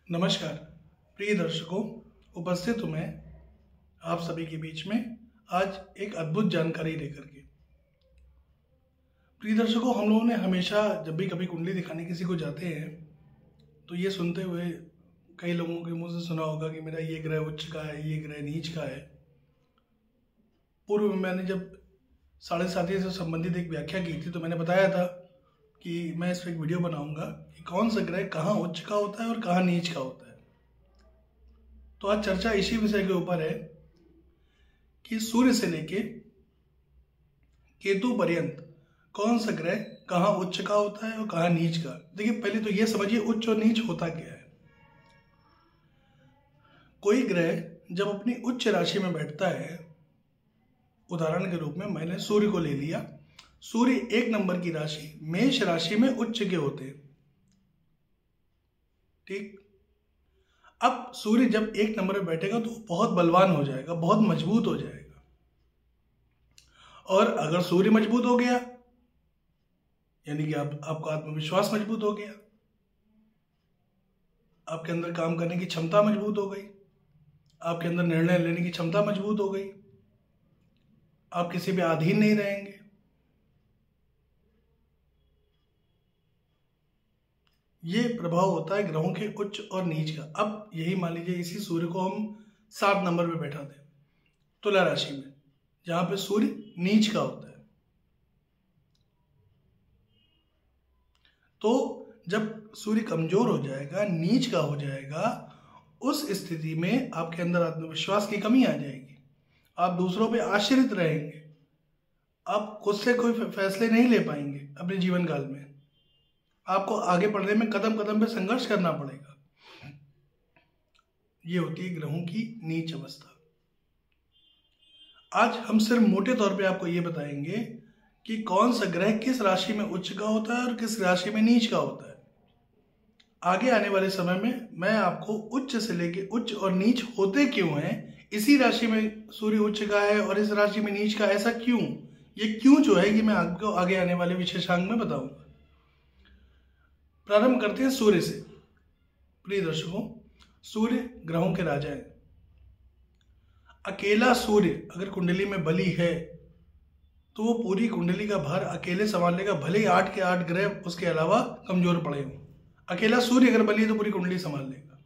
नमस्कार प्रिय दर्शकों, उपस्थित हूँ मैं आप सभी के बीच में आज एक अद्भुत जानकारी लेकर के। प्रिय दर्शकों, हम लोगों ने हमेशा जब भी कभी कुंडली दिखाने किसी को जाते हैं तो ये सुनते हुए कई लोगों के मुंह से सुना होगा कि मेरा ये ग्रह उच्च का है, ये ग्रह नीच का है। पूर्व में मैंने जब साढ़े साथी से संबंधित एक व्याख्या की थी तो मैंने बताया था कि मैं इस पर एक वीडियो बनाऊंगा कि कौन सा ग्रह कहाँ उच्च का होता है और कहाँ नीच का होता है। तो आज चर्चा इसी विषय के ऊपर है कि सूर्य से लेके केतु पर्यंत कौन सा ग्रह कहाँ उच्च का होता है और कहाँ नीच का। देखिए, पहले तो ये समझिए उच्च और नीच होता क्या है। कोई ग्रह जब अपनी उच्च राशि में बैठता है, उदाहरण के रूप में मैंने सूर्य को ले लिया। सूर्य एक नंबर की राशि मेष राशि में उच्च के होते हैं, ठीक। अब सूर्य जब एक नंबर में बैठेगा तो बहुत बलवान हो जाएगा, बहुत मजबूत हो जाएगा। और अगर सूर्य मजबूत हो गया यानी कि आपका आत्मविश्वास मजबूत हो गया, आपके अंदर काम करने की क्षमता मजबूत हो गई, आपके अंदर निर्णय लेने की क्षमता मजबूत हो गई, आप किसी भी अधीन नहीं रहेंगे। ये प्रभाव होता है ग्रहों के उच्च और नीच का। अब यही मान लीजिए इसी सूर्य को हम 7 नंबर पे बैठा दें तुला राशि में, जहां पे सूर्य नीच का होता है। तो जब सूर्य कमजोर हो जाएगा, नीच का हो जाएगा, उस स्थिति में आपके अंदर आत्मविश्वास की कमी आ जाएगी। आप दूसरों पे आश्रित रहेंगे, आप खुद से कोई फैसले नहीं ले पाएंगे अपने जीवन काल में। आपको आगे बढ़ने में कदम कदम पे संघर्ष करना पड़ेगा। ये होती है ग्रहों की नीच अवस्था। आज हम सिर्फ मोटे तौर पे आपको ये बताएंगे कि कौन सा ग्रह किस राशि में उच्च का होता है और किस राशि में नीच का होता है। आगे आने वाले समय में मैं आपको उच्च से लेके उच्च और नीच होते क्यों हैं, इसी राशि में सूर्य उच्च का है और इस राशि में नीच का, ऐसा क्यों, ये क्यों जो है कि मैं आपको आगे आने वाले विशेषांक में बताऊंगा। प्रारंभ करते हैं सूर्य से। प्रिय दर्शकों, सूर्य ग्रहों के राजा है। अकेला सूर्य अगर कुंडली में बली है तो वो पूरी कुंडली का भार अकेले संभाल लेगा, भले ही 8 के 8 ग्रह उसके अलावा कमजोर पड़े हों। अकेला सूर्य अगर बली है तो पूरी कुंडली संभाल लेगा।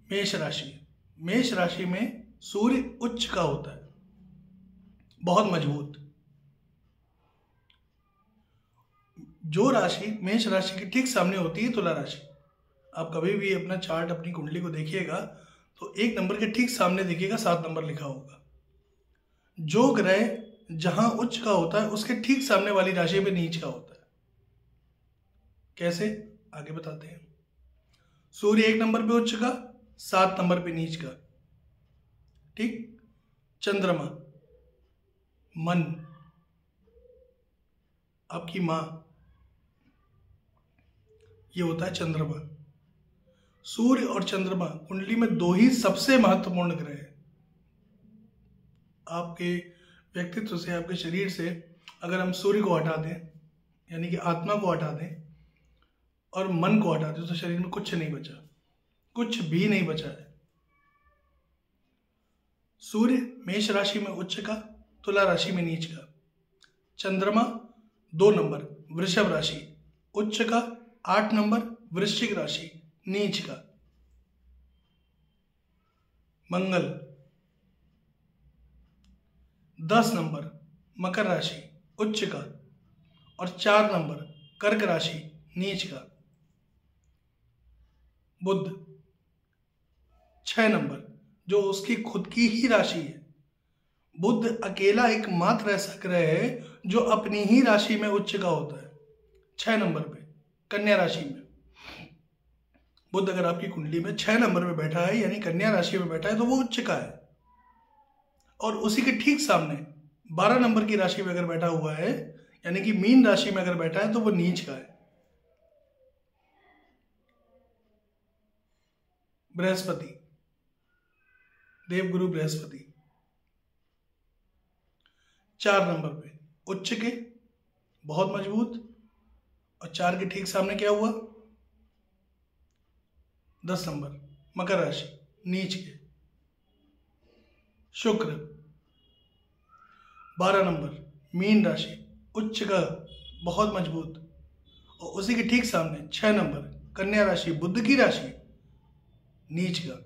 मेष राशि, मेष राशि में सूर्य उच्च का होता है, बहुत मजबूत। जो राशि मेष राशि के ठीक सामने होती है तुला राशि। आप कभी भी अपना चार्ट, अपनी कुंडली को देखिएगा तो 1 नंबर के ठीक सामने देखिएगा 7 नंबर लिखा होगा। जो ग्रह जहां उच्च का होता है उसके ठीक सामने वाली राशि पे नीच का होता है। कैसे, आगे बताते हैं। सूर्य 1 नंबर पे उच्च का, 7 नंबर पे नीच का, ठीक। चंद्रमा, मन, आपकी मां, ये होता है चंद्रमा। सूर्य और चंद्रमा कुंडली में 2 ही सबसे महत्वपूर्ण ग्रह है। आपके व्यक्तित्व से, आपके शरीर से अगर हम सूर्य को हटा दें, यानी कि आत्मा को हटा दें और मन को हटा दें, तो शरीर में कुछ नहीं बचा, कुछ भी नहीं बचा है। सूर्य मेष राशि में उच्च का, तुला राशि में नीच का। चंद्रमा 2 नंबर वृषभ राशि उच्च का, 8 नंबर वृश्चिक राशि नीच का। मंगल 10 नंबर मकर राशि उच्च का और 4 नंबर कर्क राशि नीच का। बुध 6 नंबर, जो उसकी खुद की ही राशि है। बुध अकेला एकमात्र ऐसा ग्रह है जो अपनी ही राशि में उच्च का होता है, 6 नंबर पे, कन्या राशि में। बुध अगर आपकी कुंडली में 6 नंबर में बैठा है यानी कन्या राशि में बैठा है तो वो उच्च का है। और उसी के ठीक सामने 12 नंबर की राशि में अगर बैठा हुआ है यानी कि मीन राशि में अगर बैठा है तो वो नीच का है। बृहस्पति, देवगुरु बृहस्पति 4 नंबर पे उच्च के, बहुत मजबूत। और 4 के ठीक सामने क्या हुआ, 10 नंबर मकर राशि नीच के। शुक्र 12 नंबर मीन राशि उच्च का बहुत मजबूत। और उसी के ठीक सामने 6 नंबर कन्या राशि बुध की राशि नीच का।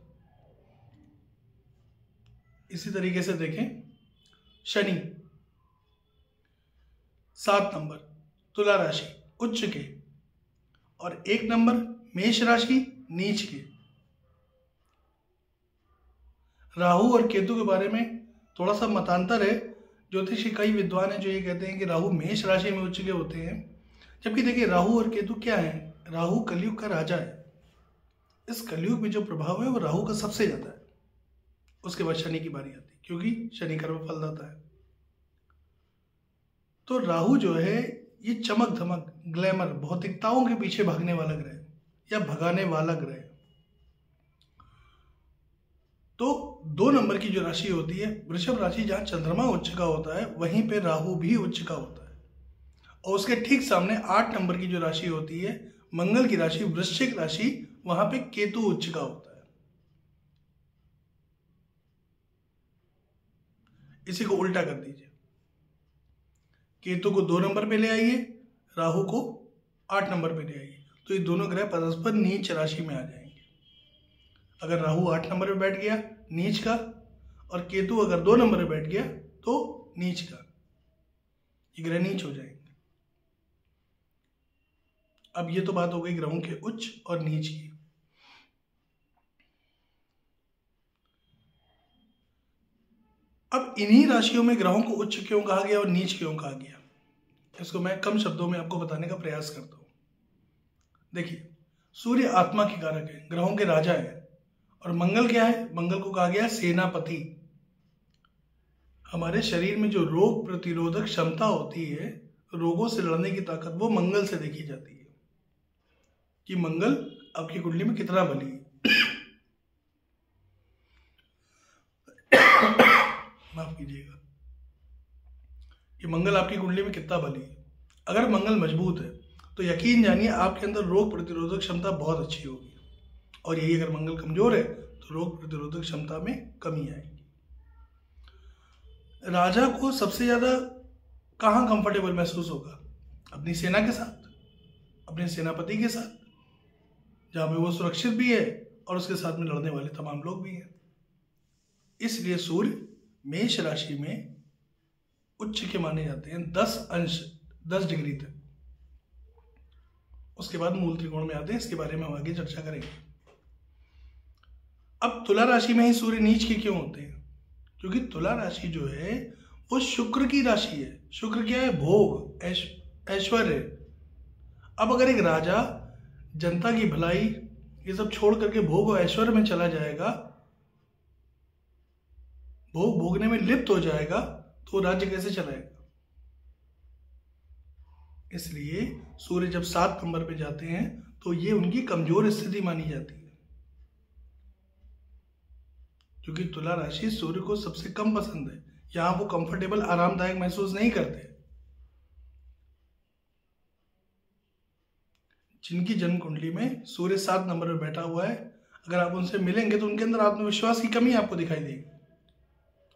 इसी तरीके से देखें शनि 7 नंबर तुला राशि उच्च के और 1 नंबर मेष राशि नीच के। राहु और केतु के बारे में थोड़ा सा मतांतर है। ज्योतिष के कई विद्वान हैं जो ये कहते हैं कि राहु मेष राशि में उच्च के होते हैं, जबकि देखिए राहु और केतु क्या है, राहु कलयुग का राजा है। इस कलयुग में जो प्रभाव है वो राहु का सबसे ज्यादा है। उसके बाद शनि की बारी आती है क्योंकि शनि कर्म फलदाता है। तो राहु जो है ये चमक धमक ग्लैमर भौतिकताओं के पीछे भागने वाला ग्रह या भगाने वाला ग्रह। तो 2 नंबर की जो राशि होती है वृषभ राशि, जहां चंद्रमा उच्च का होता है वहीं पे राहु भी उच्च का होता है। और उसके ठीक सामने 8 नंबर की जो राशि होती है मंगल की राशि वृश्चिक राशि, वहां पे केतु उच्च का होता है। इसी को उल्टा कर दीजिए, केतु को 2 नंबर पे ले आइए, राहु को 8 नंबर पे ले आइए, तो ये दोनों ग्रह परस्पर नीच राशि में आ जाएंगे। अगर राहु 8 नंबर पे बैठ गया नीच का और केतु अगर 2 नंबर पे बैठ गया तो नीच का, ये ग्रह नीच हो जाएंगे। अब ये तो बात हो गई ग्रहों के उच्च और नीच की। अब इन्हीं राशियों में ग्रहों को उच्च क्यों कहा गया और नीच क्यों कहा गया, इसको मैं कम शब्दों में आपको बताने का प्रयास करता हूं। देखिए सूर्य आत्मा के कारक है, ग्रहों के राजा है। और मंगल क्या है, मंगल को कहा गया सेनापति। हमारे शरीर में जो रोग प्रतिरोधक क्षमता होती है, रोगों से लड़ने की ताकत, वो मंगल से देखी जाती है कि मंगल आपकी कुंडली में कितना बली है। माफ कीजिएगा, कि मंगल आपकी कुंडली में कितना बली है। अगर मंगल मजबूत है तो यकीन जानिए आपके अंदर रोग प्रतिरोधक क्षमता बहुत अच्छी होगी। और यही अगर मंगल कमजोर है तो रोग प्रतिरोधक क्षमता में कमी आएगी। राजा को सबसे ज्यादा कहाँ कंफर्टेबल महसूस होगा, अपनी सेना के साथ, अपने सेनापति के साथ, जहां पे वो सुरक्षित भी है और उसके साथ में लड़ने वाले तमाम लोग भी हैं। इसलिए सूर्य मेष राशि में उच्च के माने जाते हैं 10 डिग्री तक। उसके बाद मूल त्रिकोण में आते हैं, इसके बारे में हम आगे चर्चा करेंगे। अब तुला राशि में ही सूर्य नीच के क्यों होते हैं, क्योंकि तुला राशि जो है वो शुक्र की राशि है। शुक्र क्या है, भोग ऐश्वर्य। अब अगर एक राजा जनता की भलाई ये सब छोड़ करके भोग और ऐश्वर्य में चला जाएगा, भोग भोगने में लिप्त हो जाएगा, तो राज्य कैसे चलाएगा। इसलिए सूर्य जब 7 नंबर पे जाते हैं तो ये उनकी कमजोर स्थिति मानी जाती है, क्योंकि तुला राशि सूर्य को सबसे कम पसंद है। यहां वो कंफर्टेबल आरामदायक महसूस नहीं करते। जिनकी जन्म कुंडली में सूर्य 7 नंबर पर बैठा हुआ है, अगर आप उनसे मिलेंगे तो उनके अंदर आत्मविश्वास की कमी आपको दिखाई देगी।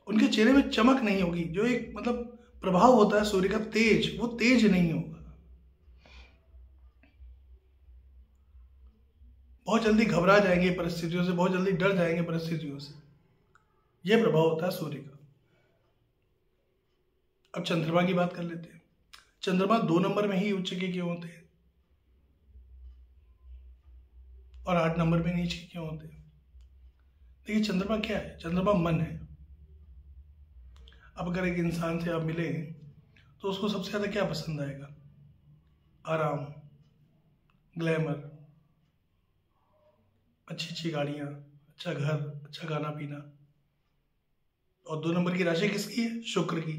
उनके चेहरे में चमक नहीं होगी, जो एक मतलब प्रभाव होता है सूर्य का तेज, वो तेज नहीं होगा। बहुत जल्दी घबरा जाएंगे परिस्थितियों से, बहुत जल्दी डर जाएंगे परिस्थितियों से। यह प्रभाव होता है सूर्य का। अब चंद्रमा की बात कर लेते हैं। चंद्रमा 2 नंबर में ही उच्च के क्यों होते हैं और 8 नंबर में नीचे क्यों होते हैं। देखिए चंद्रमा क्या है, चंद्रमा मन है। अब अगर एक इंसान से आप मिले तो उसको सबसे ज्यादा क्या पसंद आएगा, आराम, ग्लैमर, अच्छी अच्छी गाड़ियां, अच्छा घर, अच्छा खाना पीना। और 2 नंबर की राशि किसकी है, शुक्र की।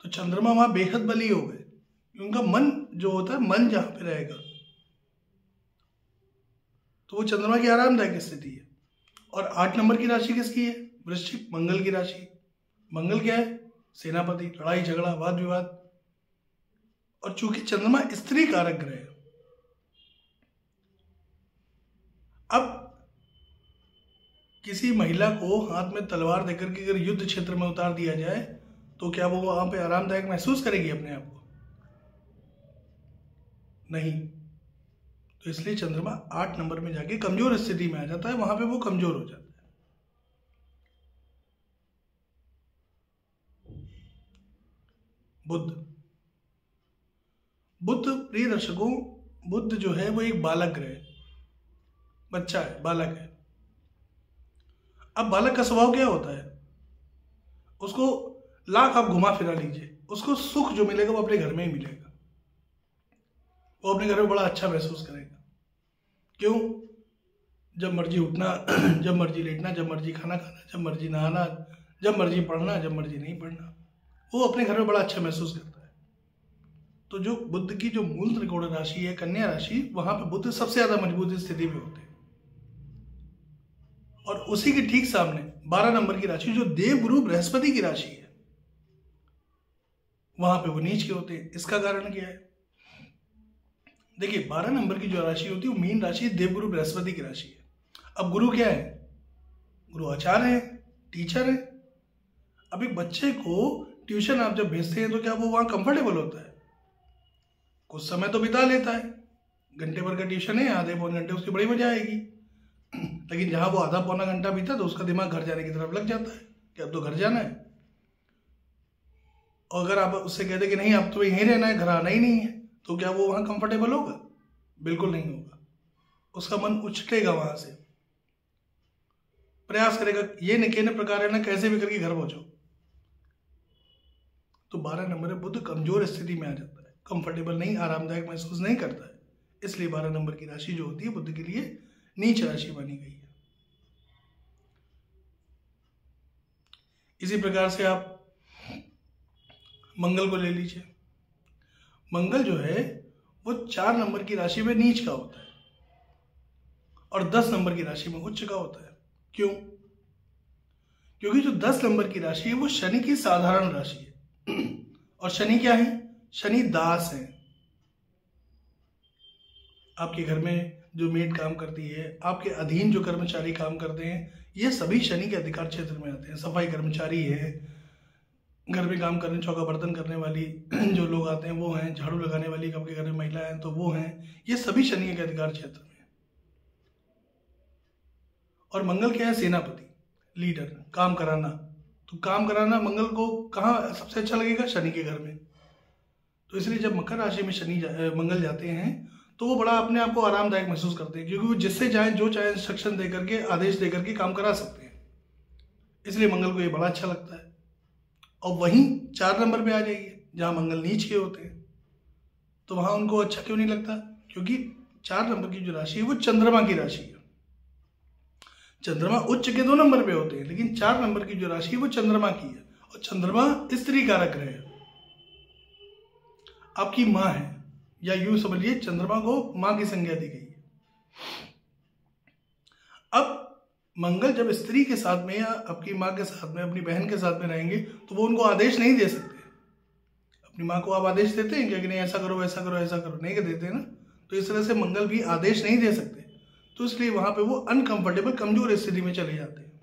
तो चंद्रमा वहां बेहद बली हो गए। उनका मन जो होता है, मन जहां पे रहेगा तो वो चंद्रमा की आरामदायक स्थिति है। और 8 नंबर की राशि किसकी है, वृश्चिक, मंगल की राशि। मंगल क्या है, सेनापति, लड़ाई झगड़ा वाद विवाद। और चूंकि चंद्रमा स्त्री कारक ग्रह है, अब किसी महिला को हाथ में तलवार देकर के अगर युद्ध क्षेत्र में उतार दिया जाए तो क्या वो वहां पे आरामदायक महसूस करेगी अपने आप को? नहीं। तो इसलिए चंद्रमा 8 नंबर में जाके कमजोर स्थिति में आ जाता है, वहां पे वो कमजोर हो जाता है। बुध प्रिय दर्शकों, बुध जो है वो एक बालक ग्रह है, बच्चा है, बालक है। अब बालक का स्वभाव क्या होता है? उसको लाख आप घुमा फिरा लीजिए, उसको सुख जो मिलेगा वो अपने घर में ही मिलेगा। वो अपने घर में बड़ा अच्छा महसूस करेगा। क्यों? जब मर्जी उठना, जब मर्जी लेटना, जब मर्जी खाना खाना, जब मर्जी नहाना, जब मर्जी पढ़ना, जब मर्जी नहीं पढ़ना, वो अपने घर में बड़ा अच्छा महसूस करता है। तो जो बुध की जो मूल त्रिकोण राशि है कन्या राशि, वहां पे बुध सबसे ज्यादा मजबूत स्थिति में होते हैं। और उसी के ठीक सामने 12 नंबर की राशि जो देवगुरु बृहस्पति की राशि है, वहां पे वो नीच के होते हैं। इसका कारण क्या है? देखिए, 12 नंबर की जो राशि होती है वो मीन राशि, देवगुरु बृहस्पति की राशि है। अब गुरु क्या है? गुरु आचार्य है, टीचर है। अब एक बच्चे को ट्यूशन आप जब भेजते हैं तो क्या वो वहां कंफर्टेबल होता है? कुछ समय तो बिता लेता है, घंटे भर का ट्यूशन है, आधे पौने घंटे उसकी बड़ी मजा आएगी। लेकिन जहां वो आधा पौना घंटा बीता तो उसका दिमाग घर जाने की तरफ लग जाता है कि अब तो घर जाना है। और अगर आप उससे कहते कि नहीं अब तो यहीं रहना है, घर आना ही नहीं है, तो क्या वो वहां कंफर्टेबल होगा? बिल्कुल नहीं होगा। उसका मन उछटेगा, वहां से प्रयास करेगा ये न कहने प्रकार है ना, कैसे भी करके घर पहुंचो। तो 12 नंबर में बुध कमजोर स्थिति में आ जाता है, कंफर्टेबल नहीं, आरामदायक महसूस नहीं करता है। इसलिए 12 नंबर की राशि जो होती है बुध के लिए नीच राशि मानी गई है। इसी प्रकार से आप मंगल को ले लीजिए। मंगल जो है वो 4 नंबर की राशि में नीच का होता है और 10 नंबर की राशि में उच्च का होता है। क्यों? क्योंकि जो 10 नंबर की राशि है वो शनि की साधारण राशि है। और शनि क्या है? शनि दास है। आपके घर में जो मेड काम करती है, आपके अधीन जो कर्मचारी काम करते हैं, ये सभी शनि के अधिकार क्षेत्र में आते हैं। सफाई कर्मचारी है, घर में काम करने, चौका बर्तन करने वाली जो लोग आते हैं वो हैं, झाड़ू लगाने वाली आपके घर में महिला है तो वो हैं, ये सभी शनि के अधिकार क्षेत्र में। और मंगल क्या है? सेनापति, लीडर, काम कराना। तो काम कराना मंगल को कहाँ सबसे अच्छा लगेगा? शनि के घर में। तो इसलिए जब मकर राशि में मंगल जाते हैं तो वो बड़ा अपने आप को आरामदायक महसूस करते हैं, क्योंकि वो जिससे चाहे जो चाहे इंस्ट्रक्शन दे करके, आदेश दे करके काम करा सकते हैं। इसलिए मंगल को ये बड़ा अच्छा लगता है। और वहीं 4 नंबर पे आ जाइए जहां मंगल नीच के होते हैं, तो वहां उनको अच्छा क्यों नहीं लगता? क्योंकि 4 नंबर की जो राशि है वो चंद्रमा की राशि है। चंद्रमा उच्च के 2 नंबर पे होते हैं, लेकिन 4 नंबर की जो राशि है वो चंद्रमा की है। और चंद्रमा स्त्री कारक ग्रह है, आपकी मां है, या यूं समझिए चंद्रमा को मां की संज्ञा दी गई है। अब मंगल जब स्त्री के साथ में या आपकी मां के साथ में, अपनी बहन के साथ में रहेंगे तो वो उनको आदेश नहीं दे सकते। अपनी मां को आप आदेश देते हैं क्या कि नहीं ऐसा करो, ऐसा करो, ऐसा करो? नहीं देते ना। तो इस तरह से मंगल भी आदेश नहीं दे सकते, तो इसलिए वहां पे वो अनकंफर्टेबल, कमजोर स्थिति में चले जाते हैं।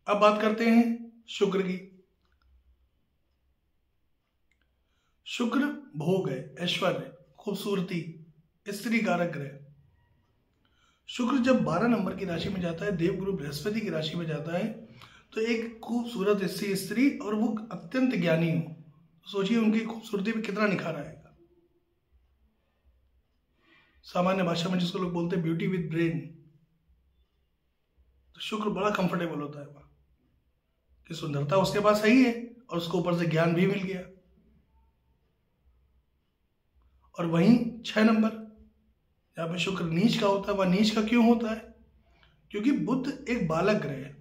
अब बात करते हैं शुक्र की। शुक्र भोग है, ऐश्वर्य, खूबसूरती, स्त्री कारक ग्रह। शुक्र जब 12 नंबर की राशि में जाता है, देवगुरु बृहस्पति की राशि में जाता है, तो एक खूबसूरत स्त्री और वो अत्यंत ज्ञानी हो, सोचिए उनकी खूबसूरती में कितना निखार आएगा। सामान्य भाषा में जिसको लोग बोलते हैं ब्यूटी विद ब्रेन, तो शुक्र बड़ा कंफर्टेबल होता है वहां कि सुंदरता उसके पास सही है और उसको ऊपर से ज्ञान भी मिल गया। और वहीं 6 नंबर जहां पे शुक्र नीच का होता है, वह नीच का क्यों होता है? क्योंकि बुध एक बालक ग्रह है।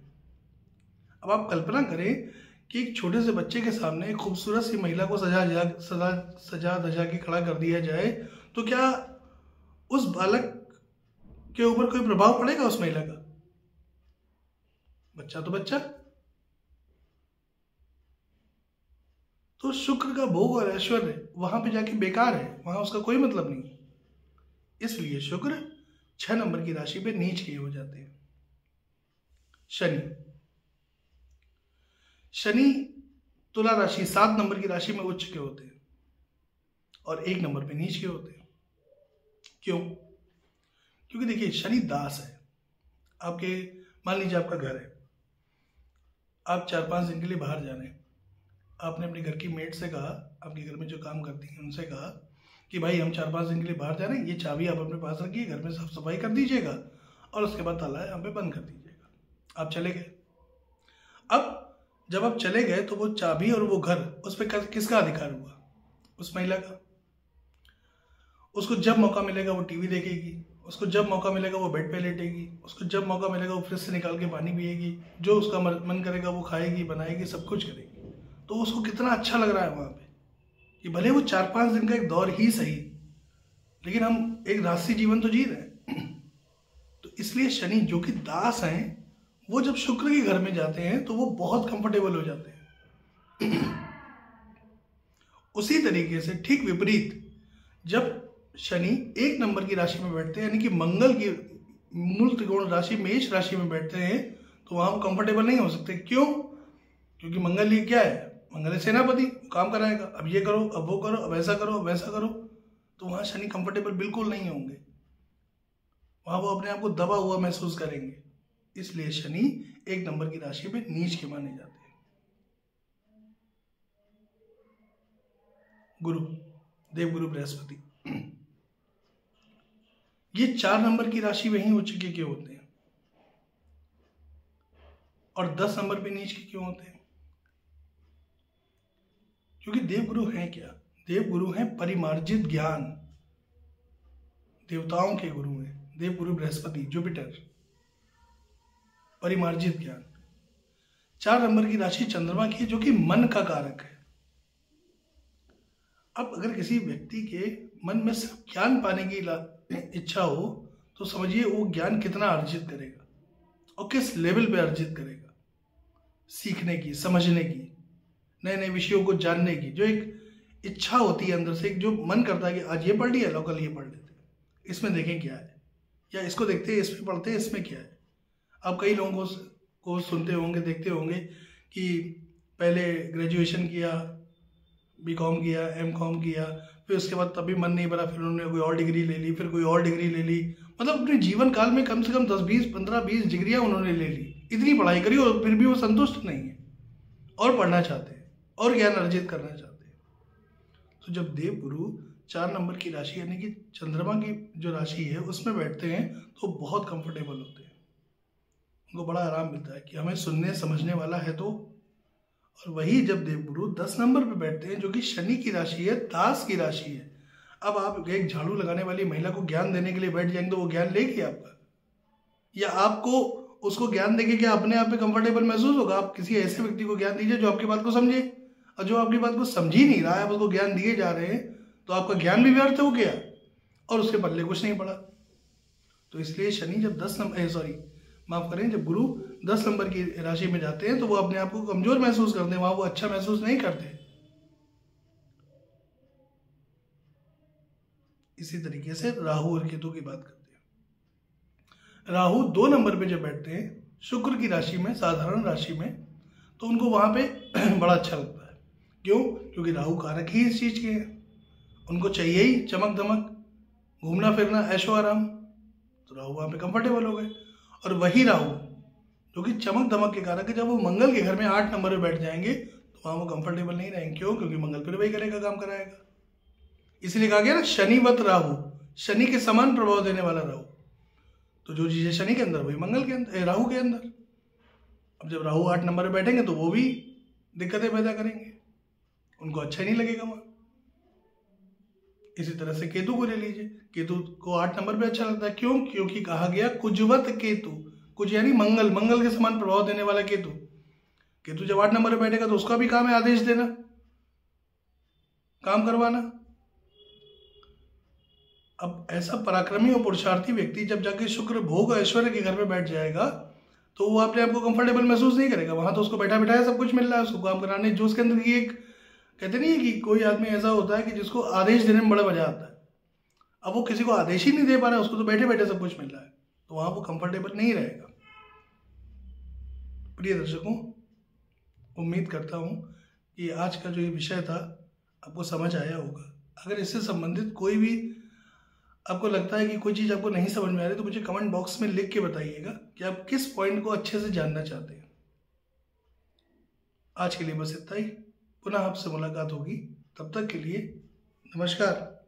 अब आप कल्पना करें कि एक छोटे से बच्चे के सामने एक खूबसूरत सी महिला को सजा धजा के खड़ा कर दिया जाए, तो क्या उस बालक के ऊपर कोई प्रभाव पड़ेगा उस महिला का? बच्चा तो बच्चा। तो शुक्र का भोग और ऐश्वर्य वहां पे जाके बेकार है, वहां उसका कोई मतलब नहीं। इसलिए शुक्र 6 नंबर की राशि पे नीच के हो जाते हैं। शनि शनि तुला राशि 7 नंबर की राशि में उच्च के होते हैं और 1 नंबर पे नीच के होते हैं। क्यों? क्योंकि देखिए शनि दास है आपके। मान लीजिए आपका घर है, आप 4-5 दिन के लिए बाहर जा रहे हैं। आपने अपने घर की मेड से कहा, आपके घर में जो काम करती हैं उनसे कहा कि भाई हम 4-5 दिन के लिए बाहर जा रहे हैं, ये चाबी आप अपने पास रखिए, घर में साफ सफाई कर दीजिएगा और उसके बाद ताला यहाँ पे बंद कर दीजिएगा। आप चले गए। अब जब आप चले गए तो वो चाबी और वो घर, उस पर किसका अधिकार हुआ? उस महिला का। उसको जब मौका मिलेगा वो टीवी देखेगी, उसको जब मौका मिलेगा वो बेड पे लेटेगी, उसको जब मौका मिलेगा वो फ्रिज से निकाल के पानी पिएगी, जो उसका मन करेगा वो खाएगी, बनाएगी, सब कुछ करेगी। तो उसको कितना अच्छा लग रहा है वहाँ पे कि भले वो 4-5 दिन का एक दौर ही सही, लेकिन हम एक राजसी जीवन तो जी रहे हैं। तो इसलिए शनि जो कि दास हैं, वो जब शुक्र के घर में जाते हैं तो वो बहुत कंफर्टेबल हो जाते हैं। उसी तरीके से ठीक विपरीत जब शनि 1 नंबर की राशि में बैठते हैं, यानी कि मंगल की मूल त्रिकोण राशि मेष राशि में बैठते हैं, तो वहां वो कंफर्टेबल नहीं हो सकते। क्यों? क्योंकि मंगल ये क्या है? मंगल है सेनापति, काम कराएगा। अब ये करो, अब वो करो, अब ऐसा करो, अब वैसा करो। तो वहां शनि कंफर्टेबल बिल्कुल नहीं होंगे, वहां वो अपने आप को दबा हुआ महसूस करेंगे। इसलिए शनि 1 नंबर की राशि में नीच के माने जाते हैं। गुरु, देवगुरु बृहस्पति, ये 4 नंबर की राशि में ही उच्च के क्यों होते हैं और 10 नंबर पे नीच के क्यों होते हैं? क्योंकि देवगुरु हैं क्या? देवगुरु हैं परिमार्जित ज्ञान, देवताओं के गुरु हैं देवगुरु बृहस्पति, जुपिटर, परिमार्जित ज्ञान। 4 नंबर की राशि चंद्रमा की है जो कि मन का कारक है। अब अगर किसी व्यक्ति के मन में सिर्फ ज्ञान पाने की इच्छा हो तो समझिए वो ज्ञान कितना अर्जित करेगा और किस लेवल पे अर्जित करेगा। सीखने की, समझने की, नए नए विषयों को जानने की जो एक इच्छा होती है अंदर से, एक जो मन करता है कि आज ये पढ़ लिया, लो कल ये पढ़ लेते हैं, इसमें देखें क्या है, या इसको देखते हैं, इसमें पढ़ते हैं, इसमें क्या है। आप कई लोगों को सुनते होंगे, देखते होंगे कि पहले ग्रेजुएशन किया, बीकॉम किया, एमकॉम किया, फिर उसके बाद तभी मन नहीं भरा, फिर उन्होंने कोई और डिग्री ले ली, फिर कोई और डिग्री ले ली। मतलब अपने जीवन काल में कम से कम 10, 20, 15, 20 डिग्रियां उन्होंने ले ली, इतनी पढ़ाई करी और फिर भी वो संतुष्ट नहीं है और पढ़ना चाहते हैं और ज्ञान अर्जित करना चाहते हैं। तो जब देवगुरु 4 नंबर की राशि यानी कि चंद्रमा की जो राशि है उसमें बैठते हैं तो बहुत कंफर्टेबल होते हैं, उनको बड़ा आराम मिलता है कि हमें सुनने समझने वाला है। तो और वही जब देवगुरु 10 नंबर पे बैठते हैं जो कि शनि की राशि है, दास की राशि है। अब आप एक झाड़ू लगाने वाली महिला को ज्ञान देने के लिए बैठ जाएंगे तो वो ज्ञान लेगी आपका, या आपको उसको ज्ञान देके क्या अपने आप पे कंफर्टेबल महसूस होगा? आप किसी ऐसे व्यक्ति को ज्ञान दीजिए जो आपकी बात को समझे, और जो आपकी बात को समझ ही नहीं रहा है, आप उसको ज्ञान दिए जा रहे हैं, तो आपका ज्ञान भी व्यर्थ हो गया और उसके पल्ले कुछ नहीं पड़ा। तो इसलिए शनि जब जब गुरु 10 नंबर की राशि में जाते हैं तो वो अपने आप को कमजोर महसूस करते हैं, वहां वो अच्छा महसूस नहीं करते। इसी तरीके से राहु और केतु की बात करते हैं। राहु 2 नंबर पे जब बैठते हैं शुक्र की राशि में, साधारण राशि में, तो उनको वहां पे बड़ा अच्छा लगता है। क्यों? क्योंकि राहु कारक ही इस चीज के हैं, उनको चाहिए ही चमक धमक, घूमना फिरना, ऐशो आराम। तो राहु वहां पे कंफर्टेबल हो गए। और वही राहु जो कि चमक धमक के कारक है, जब वो मंगल के घर में 8 नंबर पे बैठ जाएंगे तो वहां वो कंफर्टेबल नहीं रहेंगे। क्यों? क्योंकि मंगल फिर वही करेगा, काम कराएगा। इसलिए कहा गया ना शनिवत राहु, शनि के समान प्रभाव देने वाला राहु। तो जो चीजें शनि के अंदर वही मंगल के अंदर, राहु के अंदर। अब जब राहु 8 नंबर पे बैठेंगे तो वो भी दिक्कतें पैदा करेंगे, उनको अच्छा नहीं लगेगा वहां। इसी तरह से केतु को ले लीजिए, केतु को 8 नंबर पे अच्छा लगता है। क्यों? क्योंकि कहा गया कुजवत केतु, कुज यानी मंगल, मंगल के समान प्रभाव देने वाला केतु। केतु जब 8 नंबर पे बैठेगा तो उसका भी काम है आदेश देना, काम करवाना। अब ऐसा पराक्रमी और पुरुषार्थी व्यक्ति जब जाके शुक्र भोग और ऐश्वर्य के घर में बैठ जाएगा तो वो अपने आप को कंफर्टेबल महसूस नहीं करेगा। वहां तो उसको बैठा बिठाया सब कुछ मिल रहा है, उसको काम कराने, जो उसके अंदर की एक कहते नहीं है कि कोई आदमी ऐसा होता है कि जिसको आदेश देने में बड़ा मजा आता है। अब वो किसी को आदेश ही नहीं दे पा रहा है, उसको तो बैठे बैठे सब कुछ मिल रहा है, तो वहां वो कंफर्टेबल नहीं रहेगा। प्रिय दर्शकों, उम्मीद करता हूं कि आज का जो ये विषय था आपको समझ आया होगा। अगर इससे संबंधित कोई भी आपको लगता है कि कोई चीज़ आपको नहीं समझ में आ रही, तो मुझे कमेंट बॉक्स में लिख के बताइएगा कि आप किस पॉइंट को अच्छे से जानना चाहते हैं। आज के लिए बस इतना ही। पुनः आपसे मुलाकात होगी, तब तक के लिए नमस्कार।